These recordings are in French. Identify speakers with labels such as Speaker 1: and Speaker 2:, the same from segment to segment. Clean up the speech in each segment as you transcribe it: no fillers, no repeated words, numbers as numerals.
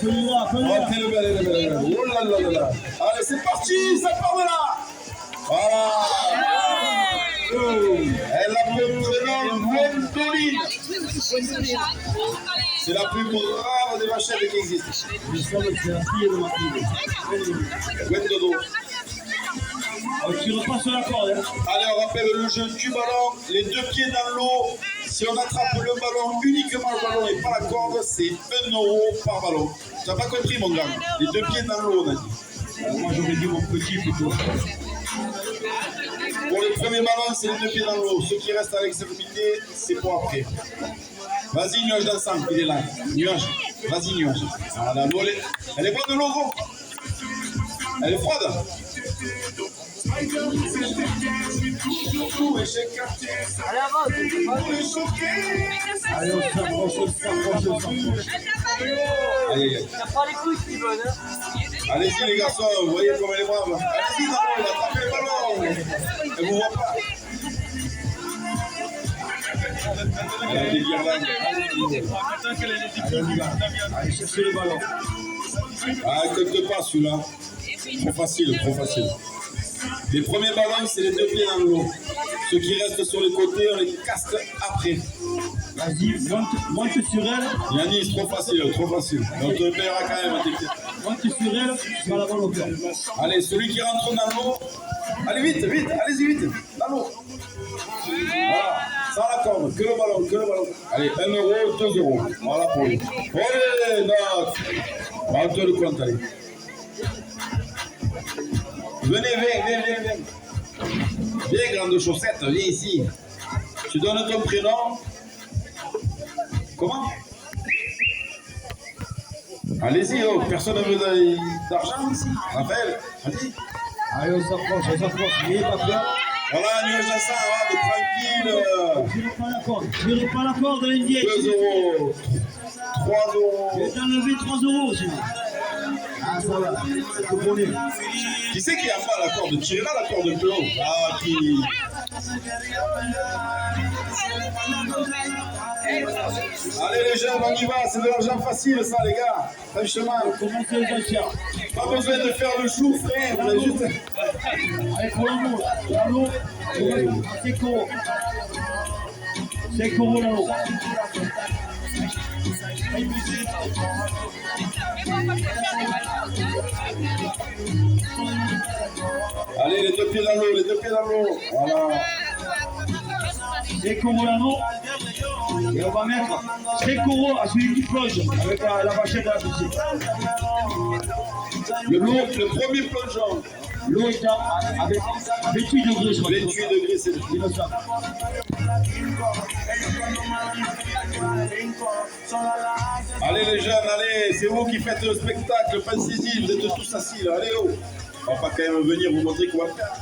Speaker 1: le bel. Oh là là là là. Allez, c'est parti, ça part de là. Voilà. Elle a le prénom Gwendoline. C'est la plus brave des vachettes qui existe. Gwendodo.
Speaker 2: Tu repasses la corde.
Speaker 1: Allez, on rappelle le jeu du ballon. Les deux pieds dans l'eau. Si on attrape le ballon, uniquement le ballon et pas la corde, c'est 1 € par ballon. Tu n'as pas compris, mon gars? Les deux pieds dans l'eau, on a dit.
Speaker 2: Moi, j'aurais dit mon petit plutôt.
Speaker 1: Pour les premiers ballons, c'est les deux pieds dans l'eau. Ceux qui restent à l'extrémité, c'est pour après. Vas-y, nuage d'ensemble, il est là. Nuage. Vas-y, nuage. Voilà, l'eau, elle est bonne de l'eau, gros. Elle est froide.
Speaker 2: Allez, on s'approche.
Speaker 1: Aïe, aïe.
Speaker 3: Ça prend les couilles, Steven, hein.
Speaker 1: Allez-y, les garçons, vous voyez comme elle est brave. Allez-y, dans l'eau, attrapez le ballon. Elle vous voit pas. Elle a des guirlandes.
Speaker 2: Allez, cherchez le ballon.
Speaker 1: Ah, quelque part celui-là. Trop facile, trop facile. Les premiers ballons, c'est les deux pieds dans l'eau. Ceux qui restent sur les côtés, on les casse après.
Speaker 2: Vas-y, monte sur elle.
Speaker 1: Yannis, trop facile, trop facile. On te le paiera quand même, t'inquiète.
Speaker 2: Monte sur elle, tu vas la balle au cœur.
Speaker 1: Allez, celui qui rentre dans l'eau. Allez, vite, vite, allez-y, vite. Dans l'eau. Voilà, sans la corde, que le ballon, que le ballon. Allez, 1 €, 2 €. Voilà pour lui. Allez, note. On te le compte, allez. Venez, viens. Viens, grande chaussette, viens ici. Tu donnes ton prénom. Comment? Allez-y, oh, personne ne veut d'argent ici. Raphaël, vas-y.
Speaker 2: Allez, on s'approche. N'ayez pas peur.
Speaker 1: Voilà, nuage à ça, tranquille.
Speaker 2: Tirez pas la corde, l'Indien.
Speaker 1: 2 €, 3
Speaker 2: Je vais
Speaker 1: €.
Speaker 2: t'enlever 3 € aussi. Ah, ça va, c'est bon.
Speaker 1: Qui c'est qui a pas la corde? Tirez-la la corde de plus haut. Ah, qui. Allez les jeunes, on y va, c'est de l'argent facile ça les gars. Franchement,
Speaker 2: Commencez les achats.
Speaker 1: pas besoin de faire le chou frère, on a juste...
Speaker 2: Allez, pour l'amour, l'eau, c'est coraux. C'est coraux là-haut.
Speaker 1: Allez les deux pieds dans l'eau, voilà.
Speaker 2: C'est coraux là-haut. Et on va mettre c'est coraux à celui qui plonge avec la vachette de la piscine.
Speaker 1: Le premier plongeon.
Speaker 2: L'eau est avec 28 degrés sur
Speaker 1: 28 degrés, c'est le
Speaker 2: innocent.
Speaker 1: Allez les jeunes, allez, c'est vous qui faites le spectacle, pensez-y, vous êtes tous assis là, allez oh. On va pas quand même venir vous montrer quoi faire.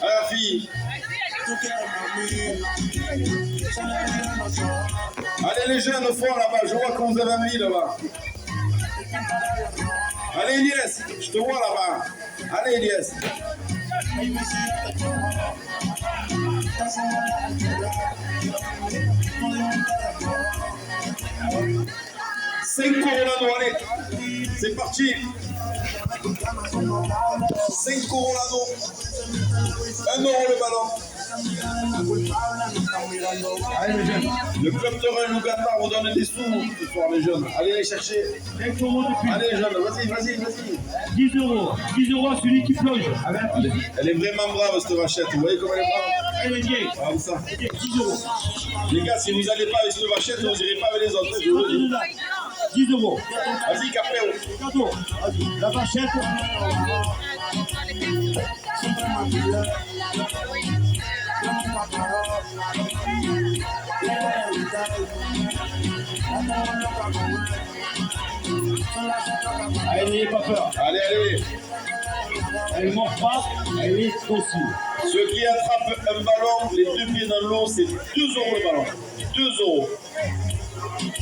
Speaker 1: Allez la fille. Allez les jeunes au fond là-bas, je vois que vous avez envie là-bas. Allez Elias, je te vois là-bas. Allez Elias. C'est Corolano, allez. C'est parti. 5 Corolano. 1 € le ballon.
Speaker 2: Allez les jeunes.
Speaker 1: Le club de Rennes Lougata vous donne des sous ce soir les jeunes. Allez les chercher.
Speaker 2: 5 € de plus.
Speaker 1: Allez les jeunes, vas-y.
Speaker 2: 10 €. 10 € à celui qui plonge.
Speaker 1: Elle est vraiment brave cette vachette. Vous voyez comment elle est brave?
Speaker 2: Allez, viens.
Speaker 1: Comme ça.
Speaker 2: 10 €.
Speaker 1: Les gars, si vous n'allez pas avec cette vachette, vous n'irez pas avec les autres. Je vous le dis.
Speaker 2: 10 €.
Speaker 1: Vas-y, Capéo.
Speaker 2: Cadeau. Vas-y. La vachette. Allez, n'ayez pas peur.
Speaker 1: Allez.
Speaker 2: Elle ne mord pas, elle est docile.
Speaker 1: Ceux qui attrapent un ballon, les deux pieds dans l'eau, c'est 2 € le ballon. 2 €.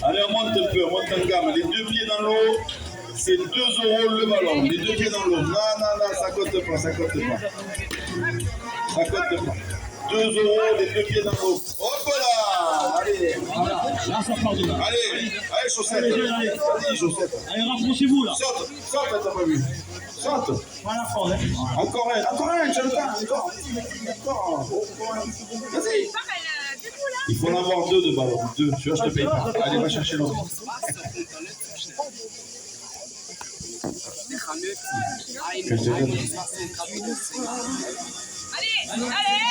Speaker 1: Allez, on monte un peu, on monte en gamme. Les deux pieds dans l'eau, c'est 2 € le ballon. Les deux pieds dans l'eau. Non, ça compte pas. Ça compte pas. 2 euros, les 2 pieds dans l'eau. Hop là. Allez.
Speaker 2: Voilà, là ça part de là.
Speaker 1: Allez, chaussettes.
Speaker 2: Allez, jeunes, allez.
Speaker 1: Vas-y, chaussettes.
Speaker 2: Allez, rapprochez-vous là.
Speaker 1: Saute, t'as pas vu. Saute.
Speaker 2: Voilà, fort, hein.
Speaker 1: Encore un, tu as le temps. Encore. Vas-y. Il faut en avoir 2 de ballons. 2, tu vois, je te paye pas. Allez, va chercher l'autre.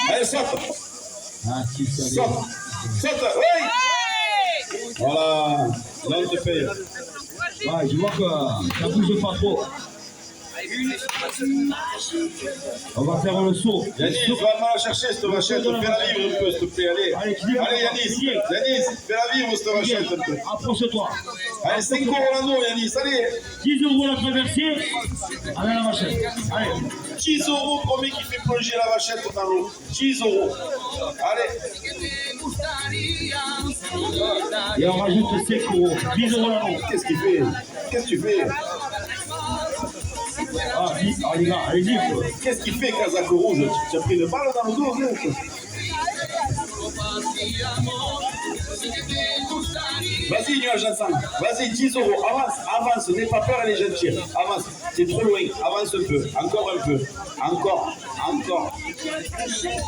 Speaker 1: Allez, saute. Saute. Oui. Voilà. Là, on te paye.
Speaker 2: Ouais, je vois que ça bouge pas trop. On va faire le saut.
Speaker 1: Yanis, va mal chercher cette vachette. Fais-la vivre un peu, s'il te plaît. Allez, Yanis, fais-la vivre cette vachette un peu.
Speaker 2: Approche-toi.
Speaker 1: Allez, 5 euros l'anneau, Yanis, allez.
Speaker 2: 10 euros la traversée. Allez, la vachette. Allez.
Speaker 1: 10 euros, premier qui fait plonger la vachette dans l'eau. 10 euros. Allez.
Speaker 2: Et on rajoute 5 euros. 10 euros l'anneau.
Speaker 1: Qu'est-ce qu'il fait? Qu'est-ce que tu fais?
Speaker 2: Ah, les gars, allez-y.
Speaker 1: Qu'est-ce qu'il fait, Kazako Rouge? Tu as pris une balle dans le dos, non? Vas-y, nuage ensemble. Vas-y, 10 euros. Avance. N'aie pas peur, les jeunes tirs. Avance. C'est trop loin. Avance un peu. Encore un peu. Encore.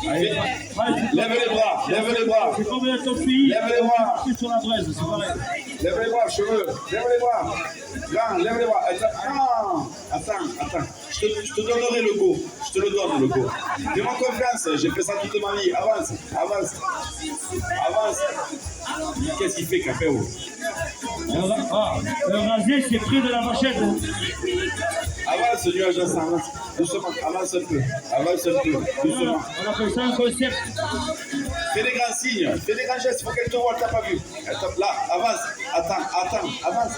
Speaker 1: Allez. Lève les bras.
Speaker 2: C'est comme dans ton pays.
Speaker 1: Lève les bras.
Speaker 2: C'est sur la braise, c'est pareil.
Speaker 1: Lève les bras, cheveux. Lève les bras. Grand, lève les bras. Attends. Je te donnerai le go. Je te le donne, le go. Fais-moi confiance. J'ai fait ça toute ma vie. Avance. Qu'est-ce qu'il fait, Capéo?
Speaker 2: Le rasier, c'est près de la vachette.
Speaker 1: Avance, nuage ensemble. Doucement, avance un peu. Doucement.
Speaker 2: On appelle ça un concept.
Speaker 1: Fais des grands signes, fais des grands gestes, il faut qu'elle te voie, elle t'a pas vu. Là, avance, avance.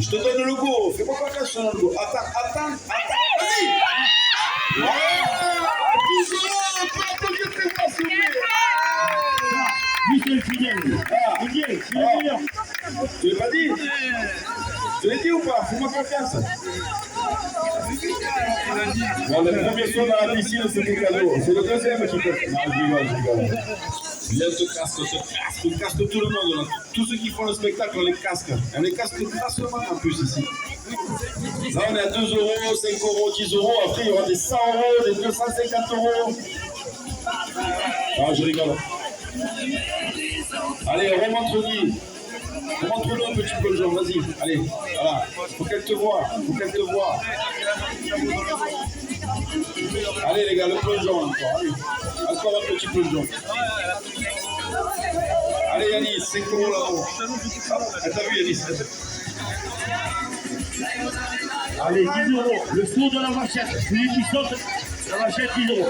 Speaker 1: Je te donne le go, fais-moi confiance sur le go. Attends, vas-y.
Speaker 2: Michel Fidel.
Speaker 1: Tu l'as pas dit? Tu l'as dit ou pas? Fais-moi confiance. Bon, le premier saut dans la piscine, c'est mon cadeau. C'est le deuxième qui peut. Non, je rigole. Viens, tu casques tout le monde. Là. Tous ceux qui font le spectacle, on les casque. On les casque facilement en plus ici. Là, on est à 2 euros, 5 euros, 10 euros. Après, il y aura des 100 euros, des 250 euros. Ah, je rigole. Allez, remontre-lui. Remontre-le un petit peu le genre, vas-y. Allez, voilà. Faut qu'elle te voie. Allez les gars, le plongeon encore. Allez. Encore un petit plongeon. Allez Yanis, 5 euros là-haut. Elle t'a vu Yanis?
Speaker 2: Allez, 10 euros. Le saut de la vachette. Celui qui saute, la vachette, 10 euros.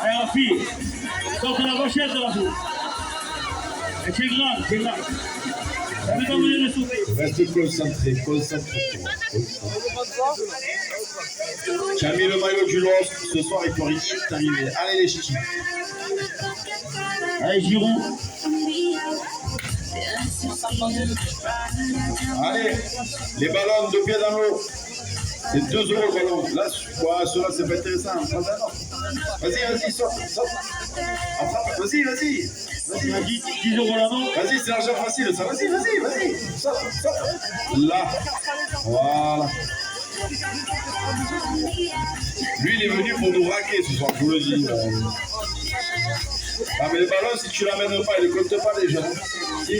Speaker 2: Allez, la fille, saute la vachette là vous. Et c'est grave. Ça ne peut pas venir le sauter.
Speaker 1: Reste concentré. Tu as mis le maillot du LOSC, ce soir il faut rien t'arriver. Allez les ch'tis.
Speaker 2: Allez, Giroud.
Speaker 1: Allez, les ballons de pied dans l'eau. C'est 2 euros le ballon. Là, ceux-là, c'est pas intéressant. Vas-y, saute. Attrape, vas-y.
Speaker 2: Il a dit 10 euros là-bas.
Speaker 1: Vas-y, c'est l'argent facile, ça. Vas-y. Saute. Là. Voilà. Lui, il est venu pour nous raquer ce soir, je vous le dis. Ah, mais les ballons, si tu l'amènes pas, ils ne comptent pas les jeunes. Si.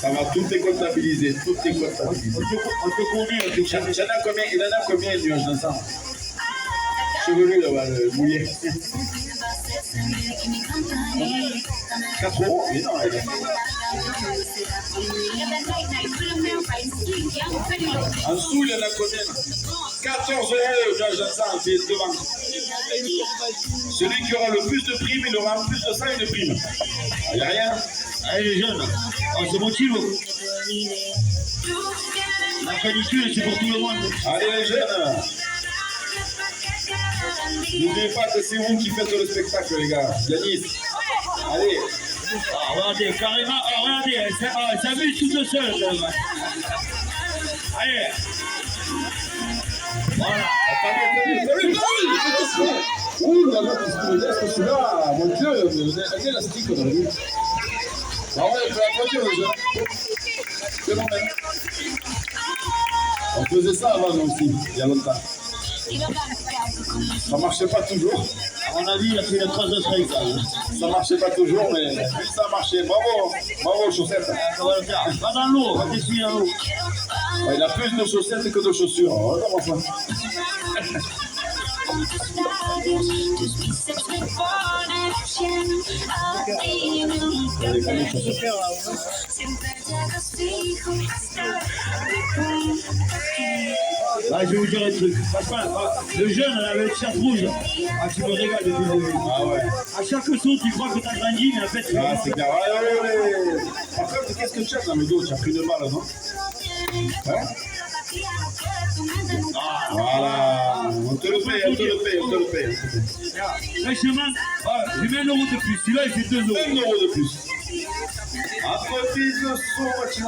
Speaker 1: Ça va, tout est comptabilisé. On te connaît. Il en a combien de nuages dans ça? Chevelu, là-bas, mouillé. 4 euros? Mais non, elle est... En dessous, il y en a combien? 14 euros, nuage dans ça, c'est devant. Celui qui aura le plus de primes, il aura en plus de ça une prime. Il n'y a rien.
Speaker 2: Allez les jeunes, on se motive. La canicule, c'est pour tout le monde.
Speaker 1: Allez les jeunes. N'oubliez pas que c'est vous qui faites le spectacle, les gars. Yanis. Allez.
Speaker 2: Regardez, carrément, regardez, elle s'amuse toute seule. Allez. Voilà.
Speaker 1: Attendez. Ouh là là, qu'est-ce que celui-là, mon Dieu, un élastique dans la vie. Ah ouais, il faut applaudir déjà. C'est bon, même. On faisait ça avant nous aussi, il y a longtemps. Ça marchait pas toujours.
Speaker 2: À mon avis, il a fait le 3 de strike.
Speaker 1: Ça marchait pas toujours, mais ça marchait. Bravo, bravo chaussettes.
Speaker 2: Ça va le faire. Va dans l'eau, va t'essuyer dans l'eau.
Speaker 1: Il a plus de chaussettes que de chaussures. Regarde ça.
Speaker 2: Là, je vais vous dire un truc. Le jeune, là, avec le shirt rouge, tu me régales depuis le début.
Speaker 1: Ah ouais.
Speaker 2: À chaque saut, tu crois que tu as grandi, mais en fait,
Speaker 1: Ah, c'est clair. Allez. Par contre, qu'est-ce que tu as dans le dos? Tu as pris de balle, non? Hein? Voilà. On te le paye, on te le paye, on te le paye.
Speaker 2: Franchement, je mets 1 euro de plus. Celui-là, il fait 2 euros.
Speaker 1: 1 euro de plus. Après, fils de son, tu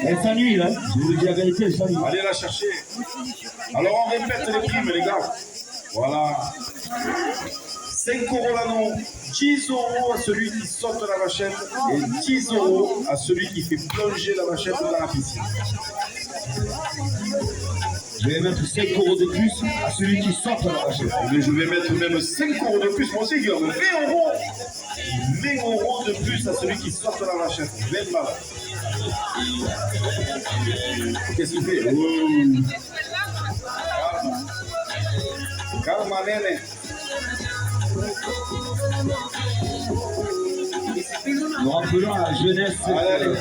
Speaker 2: Elle s'ennuie, là. Je vous le dis la vérité, elle s'ennuie.
Speaker 1: allez la chercher. Alors, on répète les primes, les gars. Voilà. 5 euros l'anneau, 10 euros à celui qui saute la vachette et 10 euros à celui qui fait plonger la vachette dans la piscine.
Speaker 2: Je vais mettre 5 euros de plus à celui qui sort la vachette.
Speaker 1: Mais je vais mettre même 5 euros de plus. Moi aussi, Guillaume, 20 euros. 20 euros de plus à celui qui sort la vachette. 20 balles. Qu'est-ce qu'il fait? Calme, nene.
Speaker 2: Nous rappelons à la jeunesse,
Speaker 1: Allez.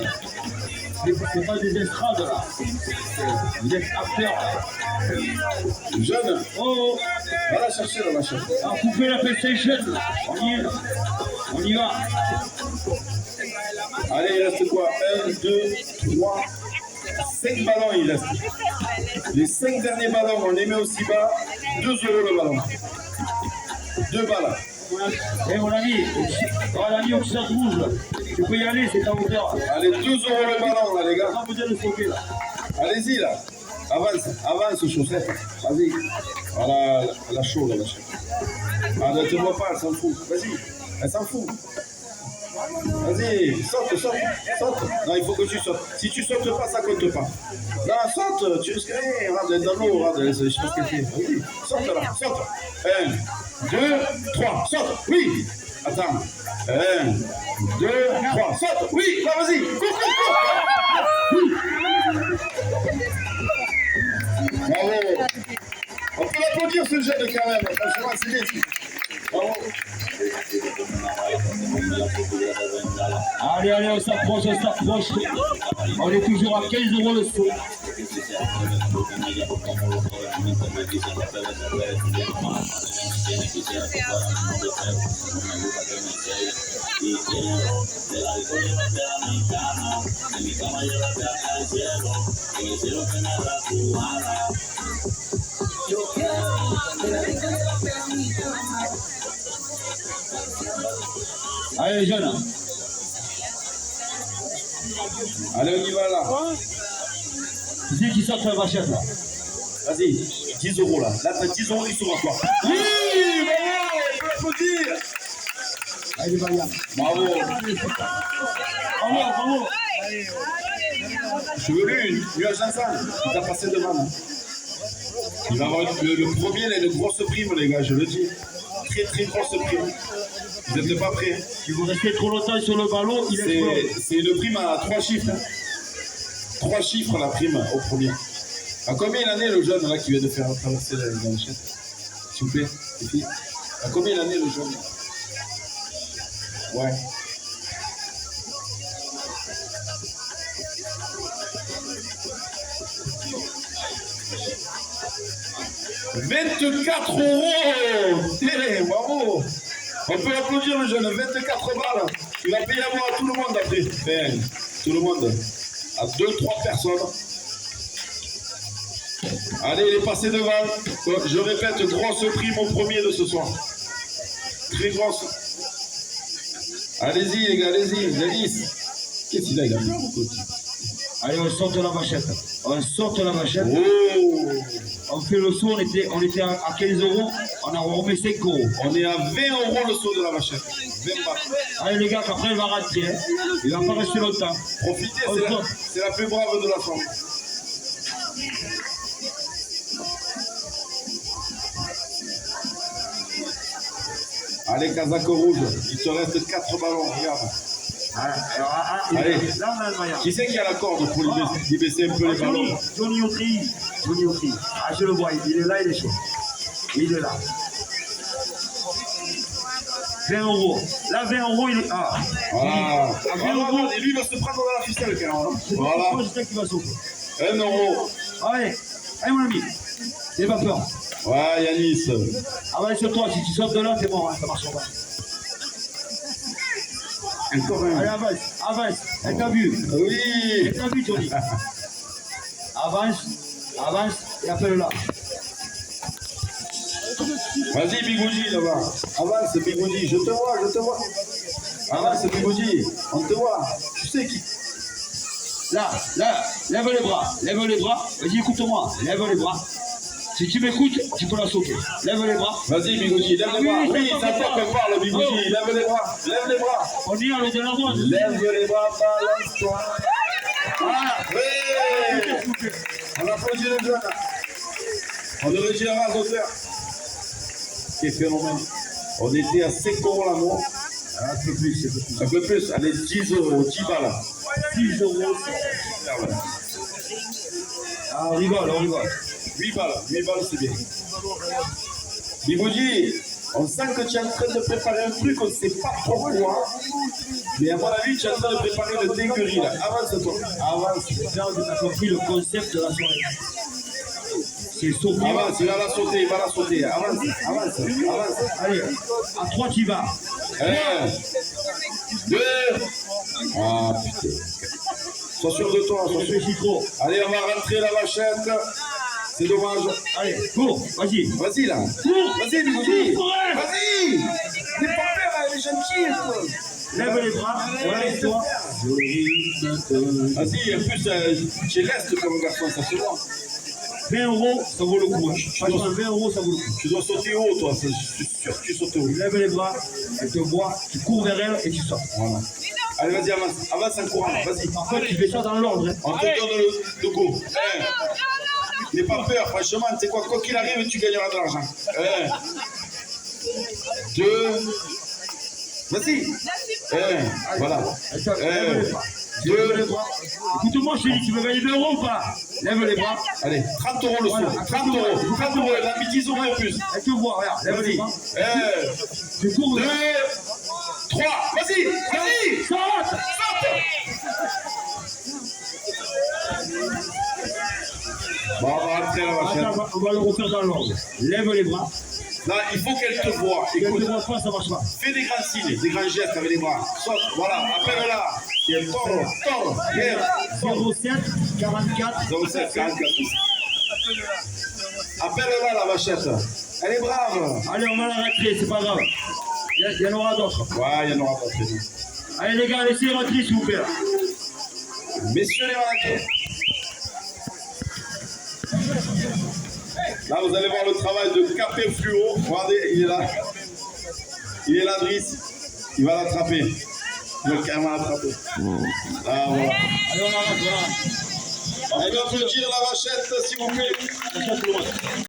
Speaker 2: c'est pas des estrades là, vous êtes acteurs.
Speaker 1: Jeune,
Speaker 2: Oh,
Speaker 1: va la chercher la vachette.
Speaker 2: on a coupé la PlayStation, on y est, on y va.
Speaker 1: Allez, il reste quoi? 1, 2, 3, 5 ballons il reste. Les 5 derniers ballons, on les met aussi bas. 2 euros le ballon. 2 balles.
Speaker 2: Eh mon ami au t-shirt rouge, tu peux y aller, c'est ta hauteur.
Speaker 1: Allez, 2 euros le ballon là les gars.
Speaker 2: On peut dire le sauter là.
Speaker 1: Allez-y là. Avance, avance chaussette. Vas-y. Voilà, elle a chaud là, la chaussette. Ah, ne te vois pas, elle s'en fout. Vas-y, elle s'en fout. Vas-y, saute, saute, saute. Non, il faut que tu sautes. Si tu sautes pas, ça compte pas. Non, saute, tu risques rien. Regarde, dans l'eau, regarde, je sais pas ce qu'elle fait. Vas-y, saute là, saute. 1, 2, 3, saute. Oui. Attends. 1, 2, 3, saute. Oui, là, vas-y. Cours, cours, cours. Bravo. On peut l'applaudir ce jeune quand même. Franchement, c'est bien. Bravo.
Speaker 2: Allez, allez, on s'approche, on s'approche. On est toujours à 15 euros le saut. Allez les jeunes.
Speaker 1: Allez, on y va là.
Speaker 2: C'est qui sort la vachette là.
Speaker 1: Vas-y, 10 euros là. Là, t'as 10 euros, ils sont à toi. Oui, bravo, on peut l'applaudir.
Speaker 2: Allez, Vaillant.
Speaker 1: Bravo.
Speaker 2: Bravo, bravo.
Speaker 1: Je veux lui, nuage ensemble. Il t'a passé devant. Hein. Il va avoir le premier, il a une grosse prime, les gars, je le dis. Très, très grosse prime. Vous n'êtes pas prêts?
Speaker 2: Si vous restez trop longtemps sur le ballon, il est
Speaker 1: C'est une prime à 3 chiffres. Hein. 3 chiffres la prime au premier. À combien il en est le jeune là qui vient de faire traverser la manchette? S'il vous plaît, les filles. À combien il en est le jeune? Ouais. « 24 euros! Bravo! On peut applaudir le jeune, 24 balles! Il va payer à moi à tout le monde après. Enfin, tout le monde. À 2-3 personnes. Allez, il est passé devant. Je répète, grosse prime au premier de ce soir. Très grosse. Allez-y, les gars, allez-y. Yanis. Qu'est-ce qu'il a, il a fait beaucoup.
Speaker 2: Allez, on saute la vachette. On saute la vachette.
Speaker 1: Oh.
Speaker 2: On fait le saut, on était à 15 €. On a remis 5 €.
Speaker 1: On est à 20 € le saut de la vachette. 20 bahts.
Speaker 2: Allez, les gars, qu'après, il va rentrer. Hein. Il va pas rester longtemps.
Speaker 1: Profitez, c'est la plus brave de la soirée. Allez, Kazakh rouge, il te reste 4 ballons, regarde. Allez, qui c'est qui a la corde pour lui baisser un peu les ballons?
Speaker 2: Johnny Autry. Ah, je le vois, il est là, il est chaud. Il est là. 20 €. Là, 20 €, il est. Ah.
Speaker 1: Voilà. À 20 €, et lui, il va se prendre dans la ficelle, quand même. Voilà.
Speaker 2: Je sais qu'il va sauter.
Speaker 1: 1 €.
Speaker 2: Allez, mon ami. N'aie pas peur.
Speaker 1: Ouais, Yanis.
Speaker 2: Ah ouais, sur toi, si tu sautes de là, c'est bon, hein, ça marche pas.
Speaker 1: Encore un.
Speaker 2: Allez, avance. Elle t'a vu.
Speaker 1: Oui.
Speaker 2: Elle t'a vu, Johnny. Avance, et appelle-la.
Speaker 1: Vas-y, Bigoudi, là-bas. Avance, Bigoudi, je te vois. Avance, Bigoudi, on te voit. Tu sais qui.
Speaker 2: Là, lève les bras. Vas-y, écoute-moi, lève les bras. Si tu m'écoutes, tu peux la sauter. Lève les bras.
Speaker 1: Vas-y, Bigoudi, lève les bras. Oui, ça toi que parle, Bigoudi. Lève les bras.
Speaker 2: On y est, de la voix.
Speaker 1: Lève les bras, balance-toi.
Speaker 2: Voilà.
Speaker 1: Oui. On applaudit les jeunes. On aurait dit un rasoteur. Quel phénomène. On était à 5 € la mort.
Speaker 2: Un peu plus.
Speaker 1: Un peu plus. Allez, 10 €, 10 balles.
Speaker 2: 10 €. Ah, on rigole.
Speaker 1: 8 balles, c'est bien. Bigoudi, on sent que tu es en train de préparer un truc, on ne sait pas pourquoi. Mais à mon avis, tu es en train de préparer une dinguerie là. Avance-toi. Avance.
Speaker 2: Là, on a compris le concept de la soirée. C'est sauter.
Speaker 1: Avance, il va la sauter. Avance.
Speaker 2: Allez, à 3 tu vas.
Speaker 1: 1, 2. Ah putain. Sois sûr de toi, sois sûr.
Speaker 2: Réfléchis trop.
Speaker 1: Allez, on va rentrer la vachette. C'est dommage.
Speaker 2: Allez, cours, vas-y.
Speaker 1: Vas-y là.
Speaker 2: Cours.
Speaker 1: Vas-y, Bigoudi.
Speaker 2: Cours.
Speaker 1: Vas-y. N'aie pas peur, elle est gentille.
Speaker 2: Lève les bras, relève-toi.
Speaker 1: Vas-y, en plus, tu restes comme garçon, ça se voit.
Speaker 2: 20 €, ça vaut le coup. Franchement, 20 €, ça vaut le coup.
Speaker 1: Tu dois sauter haut, toi, je suis sûr que tu sautes haut.
Speaker 2: Lève les bras, elle te voit, tu cours vers elle et tu sors.
Speaker 1: Voilà. Allez, vas-y, avance en courant, vas-y.
Speaker 2: Par contre, tu fais ça dans l'ordre. Hein.
Speaker 1: On te donne le go. N'aie pas peur, franchement, tu sais quoi qu'il arrive, tu gagneras de l'argent. 1, 2, vas-y. Voilà. 2.
Speaker 2: Écoute-moi, chérie, tu veux gagner 2 € ou pas? Lève les bras.
Speaker 1: Allez, 30 € le
Speaker 2: Voilà,
Speaker 1: saut. 30 €. 30 €, elle a mis 10 € en plus.
Speaker 2: Elle te voit, regarde. Lève les
Speaker 1: Vas-y.
Speaker 2: bras.
Speaker 1: 1,
Speaker 2: Tu cours.
Speaker 1: 2, 3. Vas-y.
Speaker 2: Saute.
Speaker 1: Bon, on va rentrer la vachette.
Speaker 2: Attends, on va le refaire dans l'ordre. Lève les bras.
Speaker 1: Là, il faut qu'elle te voie.
Speaker 2: Si elle
Speaker 1: Écoute,
Speaker 2: ne te voit pas, ça marche pas.
Speaker 1: fais des grands signes, des grands gestes avec les bras. Saute, voilà, appelle-la. Tord, viens.
Speaker 2: 07 44.
Speaker 1: 07 44. Appelle-la, la vachette. Elle est brave.
Speaker 2: Allez, on va la rentrer, c'est pas grave. Il y en aura d'autres.
Speaker 1: Ouais, il y en aura d'autres.
Speaker 2: Allez, les gars, laissez rentrer, s'il vous plaît.
Speaker 1: Messieurs les mannequins. Là, vous allez voir le travail de Capé Fluo. Regardez, il est là. Il est là, Driss. Il va l'attraper. Il va carrément l'attraper. Ah, voilà.
Speaker 2: Allez, on arrête, voilà.
Speaker 1: On va applaudir la vachette, s'il vous plaît.